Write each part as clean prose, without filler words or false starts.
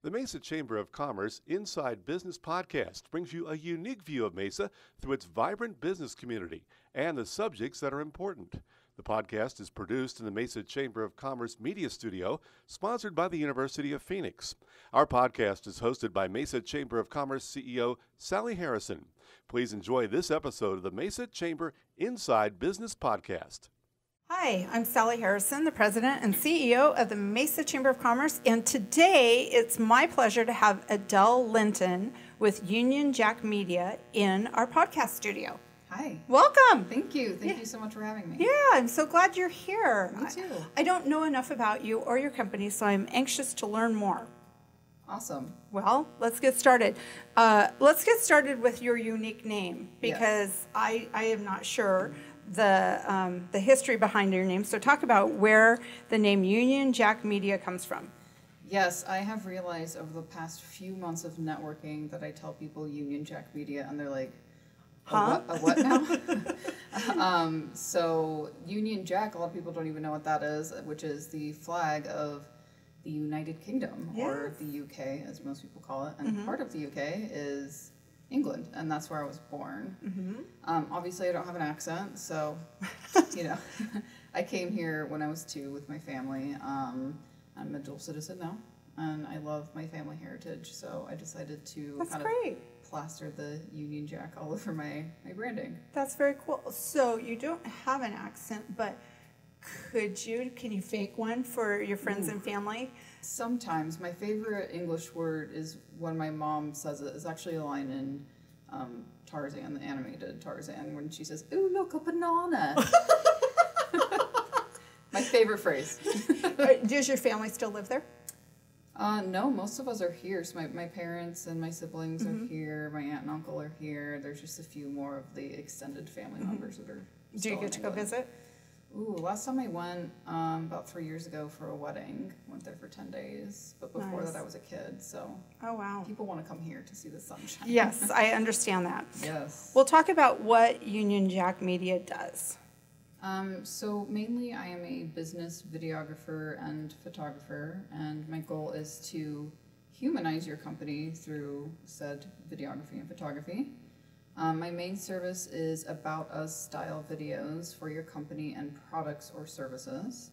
The Mesa Chamber of Commerce Inside Business Podcast brings you a unique view of Mesa through its vibrant business community and the subjects that are important. The podcast is produced in the Mesa Chamber of Commerce Media Studio, sponsored by the University of Phoenix. Our podcast is hosted by Mesa Chamber of Commerce CEO Sally Harrison. Please enjoy this episode of the Mesa Chamber Inside Business Podcast. Hi, I'm Sally Harrison, the President and CEO of the Mesa Chamber of Commerce, and today it's my pleasure to have Adele Linton with Union Jack Media in our podcast studio. Hi. Welcome. Thank you. Thank you so much for having me. Yeah, I'm so glad you're here. Me too. I don't know enough about you or your company, so I'm anxious to learn more. Awesome. Well, let's get started. Let's get started with your unique name, because I am not sure the history behind your name. So talk about where the name Union Jack Media comes from. Yes, I have realized over the past few months of networking that I tell people Union Jack Media and they're like, huh? A what now? So Union Jack, a lot of people don't even know what that is, which is the flag of the United Kingdom, or the UK as most people call it. And part of the UK is England, and that's where I was born. Obviously, I don't have an accent, so, you know, I came here when I was 2 with my family. I'm a dual citizen now, and I love my family heritage, so I decided to plaster the Union Jack all over my branding. That's very cool. So you don't have an accent, but can you fake one for your friends and family? Sometimes. My favorite English word is when my mom says it. It's actually a line in Tarzan, the animated Tarzan, when she says, "Ooh, look, a banana." My favorite phrase. Does your family still live there? No, most of us are here. So my parents and my siblings are here. My aunt and uncle are here. There's just a few more of the extended family members that are still Do you get to go visit? Ooh, last time I went about 3 years ago for a wedding. Went there for 10 days. But before that, I was a kid. So people want to come here to see the sunshine. Yes, I understand that. Yes. We'll talk about what Union Jack Media does. So mainly I am a business videographer and photographer, and my goal is to humanize your company through said videography and photography. My main service is about us style videos for your company and products or services.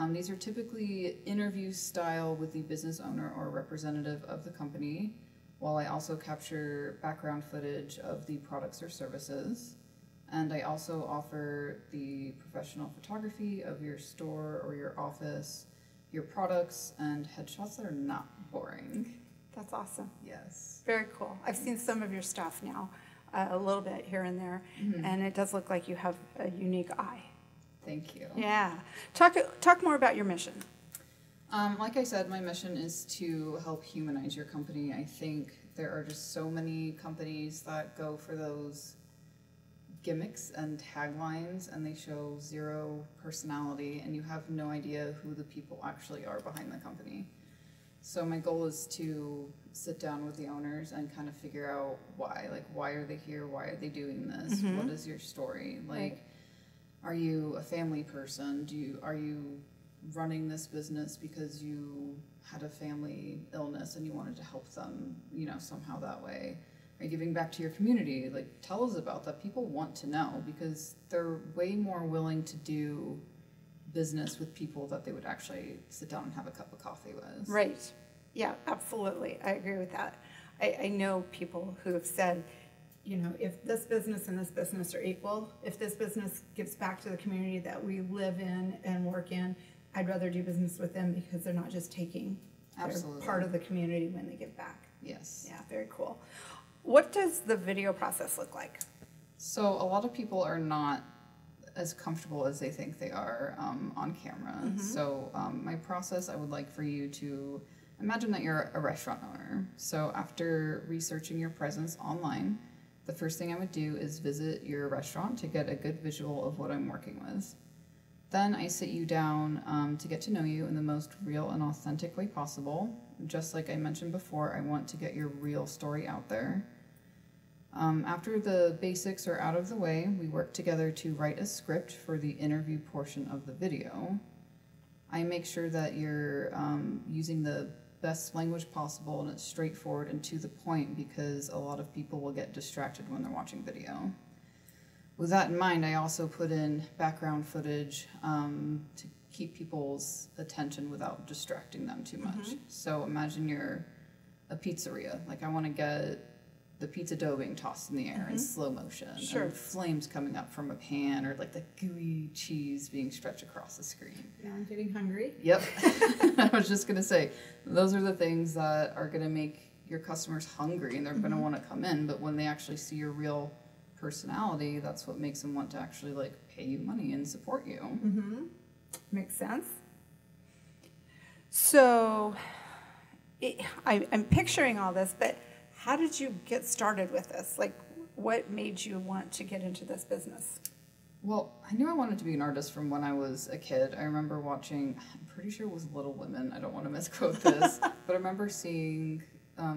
These are typically interview style with the business owner or representative of the company, while I also capture background footage of the products or services. And I also offer the professional photography of your store or your office, your products, and headshots that are not boring. That's awesome. Yes. Very cool. I've seen some of your stuff now. A little bit here and there, and it does look like you have a unique eye. Thank you. Yeah. Talk more about your mission. Like I said, my mission is to help humanize your company. I think there are just so many companies that go for those gimmicks and taglines, and they show zero personality, and you have no idea who the people actually are behind the company. So my goal is to sit down with the owners and kind of figure out why. Like, why are they here? Why are they doing this? What is your story? Like, are you a family person? Are you running this business because you had a family illness and you wanted to help them, you know, somehow that way? Are you giving back to your community? Like, tell us about that. People want to know, because they're way more willing to do business with people that they would actually sit down and have a cup of coffee with. Right. Yeah, absolutely. I agree with that. I know people who have said, you know, if this business and this business are equal, if this business gives back to the community that we live in and work in, I'd rather do business with them, because they're not just taking They're part of the community when they give back. Yes. Yeah, very cool. What does the video process look like? So a lot of people are not as comfortable as they think they are on camera. So my process, I would like for you to imagine that you're a restaurant owner. So after researching your presence online, the first thing I would do is visit your restaurant to get a good visual of what I'm working with. Then I sit you down to get to know you in the most real and authentic way possible. Just like I mentioned before, I want to get your real story out there. After the basics are out of the way, we work together to write a script for the interview portion of the video. I make sure that you're using the best language possible, and it's straightforward and to the point, because a lot of people will get distracted when they're watching video. With that in mind, I also put in background footage to keep people's attention without distracting them too much. So imagine you're a pizzeria. Like, I want to get the pizza dough being tossed in the air in slow motion, and flames coming up from a pan, or like the gooey cheese being stretched across the screen. Now I'm getting hungry. Yep. I was just going to say, those are the things that are going to make your customers hungry, and they're going to want to come in. But when they actually see your real personality, that's what makes them want to actually like pay you money and support you. Makes sense. So I'm picturing all this, but how did you get started with this? Like, what made you want to get into this business? Well, I knew I wanted to be an artist from when I was a kid. I remember watching, I'm pretty sure it was Little Women. I don't want to misquote this, but I remember seeing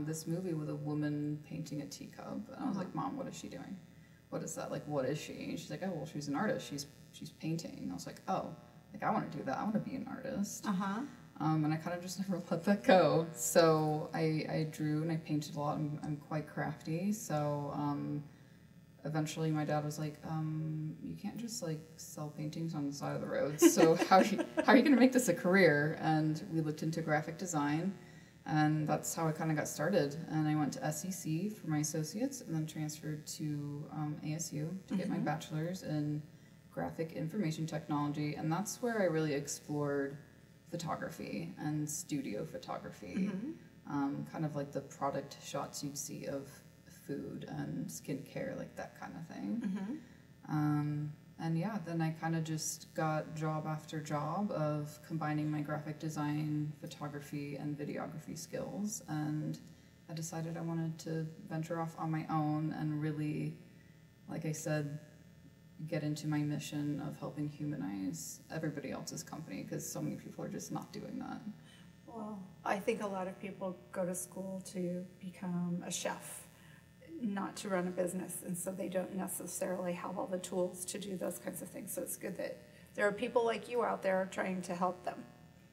this movie with a woman painting a teacup. And I was like, Mom, what is she doing? What is that? Like, what is she? And she's like, oh, well, she's an artist. She's painting. And I was like, oh, like, I want to do that. I want to be an artist. And I kind of just never let that go. So I drew and I painted a lot. I'm quite crafty. So eventually my dad was like, you can't just like sell paintings on the side of the road. So how are you going to make this a career? And we looked into graphic design, and that's how I kind of got started. And I went to SEC for my associates, and then transferred to ASU to get my bachelor's in graphic information technology. And that's where I really explored photography and studio photography, kind of like the product shots you'd see of food and skincare, like that kind of thing. And yeah, then I kind of just got job after job of combining my graphic design, photography, and videography skills, and I decided I wanted to venture off on my own and really, like I said, get into my mission of helping humanize everybody else's company, because so many people are just not doing that. Well, I think a lot of people go to school to become a chef, not to run a business, and so they don't necessarily have all the tools to do those kinds of things. So it's good that there are people like you out there trying to help them.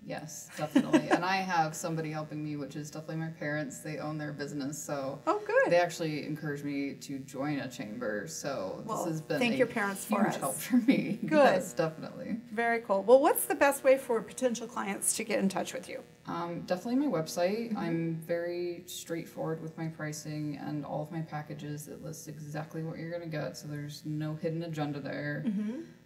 Yes, definitely. And I have somebody helping me, which is definitely my parents. They own their business, so good. They actually encouraged me to join a chamber. So this has been thank your parents for huge help for me. Good. Yes, definitely. Very cool. Well, what's the best way for potential clients to get in touch with you? Definitely my website. I'm very straightforward with my pricing and all of my packages. It lists exactly what you're going to get, so there's no hidden agenda there.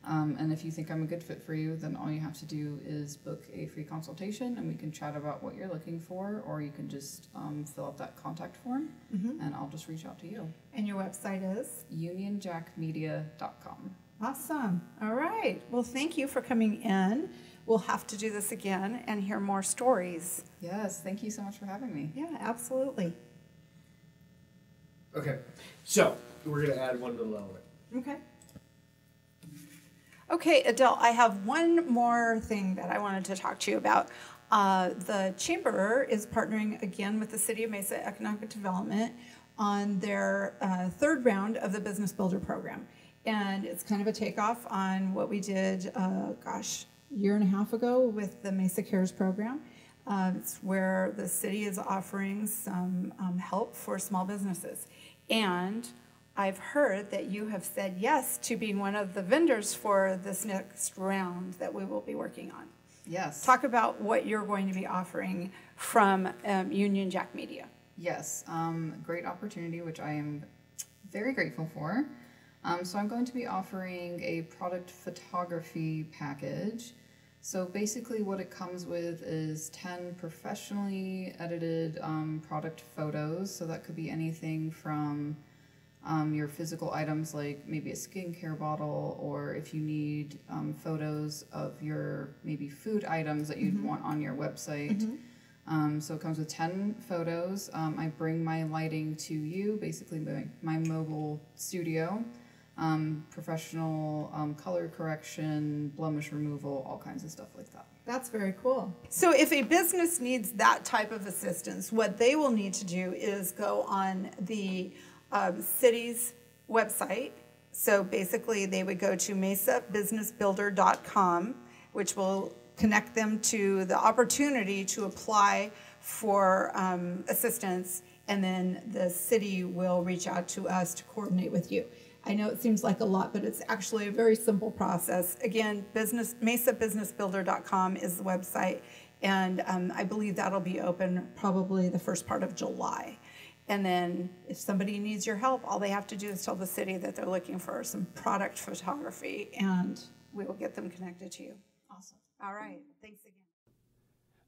And if you think I'm a good fit for you, then all you have to do is book a free consultation, and we can chat about what you're looking for, or you can just fill out that contact form, and I'll just reach out to you. And your website is? unionjackmedia.com. Awesome. All right. Well, thank you for coming in. We'll have to do this again and hear more stories. Yes, thank you so much for having me. Yeah, absolutely. Okay, so we're going to add one little element. Okay. Okay, Adele, I have one more thing that I wanted to talk to you about. The Chamber is partnering again with the City of Mesa Economic Development on their third round of the Business Builder program. And it's kind of a takeoff on what we did, year and a half ago with the Mesa Cares program. It's where the city is offering some help for small businesses. And I've heard that you have said yes to being one of the vendors for this next round that we will be working on. Yes. Talk about what you're going to be offering from Union Jack Media. Yes, great opportunity, which I am very grateful for. So I'm going to be offering a product photography package. So basically what it comes with is 10 professionally edited product photos. So that could be anything from your physical items, like maybe a skincare bottle, or if you need photos of your maybe food items that you'd want on your website. So it comes with 10 photos. I bring my lighting to you, basically my mobile studio. Professional color correction, blemish removal, all kinds of stuff like that. That's very cool. So if a business needs that type of assistance, what they will need to do is go on the city's website. So basically they would go to mesabusinessbuilder.com, which will connect them to the opportunity to apply for assistance, and then the city will reach out to us to coordinate with you. I know it seems like a lot, but it's actually a very simple process. Again, mesabusinessbuilder.com is the website, and I believe that'll be open probably the first part of July. And then if somebody needs your help, all they have to do is tell the city that they're looking for some product photography, and we will get them connected to you. Awesome. All right. Thanks again.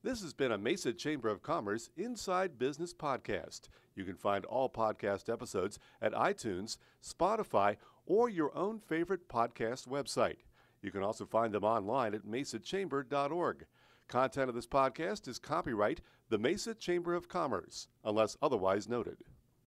This has been a Mesa Chamber of Commerce Inside Business podcast. You can find all podcast episodes at iTunes, Spotify, or your own favorite podcast website. You can also find them online at mesachamber.org. Content of this podcast is copyright the Mesa Chamber of Commerce, unless otherwise noted.